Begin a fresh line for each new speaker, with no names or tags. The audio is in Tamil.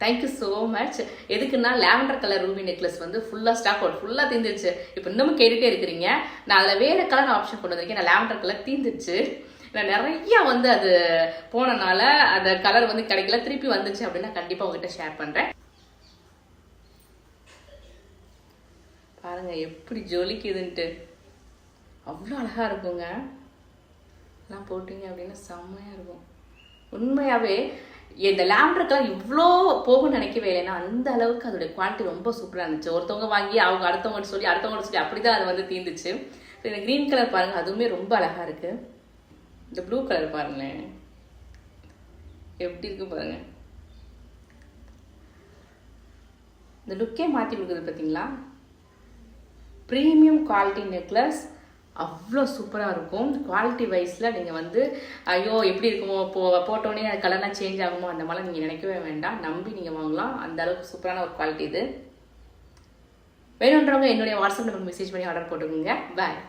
Thank you so much. எதுக்குன்னா லாவெண்டர் கலர் ரூபி நெக்லஸ் வந்து ஃபுல்லாக ஸ்டாக் அவுட், ஃபுல்லாக தீர்ந்துருச்சு. இப்போ இன்னமும் கேட்டுகிட்டே இருக்கிறீங்க. நான் அதில் வேறு கலர் ஆப்ஷன் கொண்டு வந்திருக்கேன். நான் லாவெண்டர் கலர் தீர்ந்துருச்சு. நான் நிறைய வந்து அது போனனால அந்த கலர் வந்து கிடைக்கல, திருப்பி வந்துச்சு அப்படின்னா கண்டிப்பாக உங்ககிட்ட ஷேர் பண்ணுறேன். பாருங்க எப்படி ஜொலிக்குதுன்ட்டு, அவ்வளோ அழகாக இருக்குங்க. எல்லாம் போட்டிங்க அப்படின்னா செம்மையாக இருக்கும். உண்மையாகவே இந்த லாவெண்டர் கலர் இவ்வளோ போகும்னு நினைக்கவே இல்லைன்னா அந்த அளவுக்கு அதோடைய குவாலிட்டி ரொம்ப சூப்பராக இருந்துச்சு. ஒருத்தவங்க வாங்கி அவங்க அடுத்தவங்க சொல்லி அப்படி தான் அது வந்து தீர்ந்துச்சு. இந்த க்ரீன் கலர் பாருங்கள், அதுவுமே ரொம்ப அழகாக இருக்குது. இந்த ப்ளூ கலர் பாருங்களேன் எப்படி இருக்கு பாருங்கள். இந்த லுக்கே மாற்றி கொடுக்குது பார்த்தீங்களா. ப்ரீமியம் குவாலிட்டி நெக்லஸ் அவ்வளோ சூப்பராக இருக்கும். குவாலிட்டி வைஸில் நீங்கள் வந்து ஐயோ எப்படி இருக்குமோ, போட்டோன்னே அது கலர்லாம் சேஞ்ச் ஆகுமோ அந்த மாதிரிலாம் நீங்கள் நினைக்கவே வேண்டாம். நம்பி நீங்கள் வாங்கலாம். அந்த அளவுக்கு சூப்பரான ஒரு குவாலிட்டி இது. வேணுன்றவங்க என்னுடைய வாட்ஸ்அப் நம்பருக்கு மெசேஜ் பண்ணி ஆர்டர் போட்டுக்கோங்க. பாய்.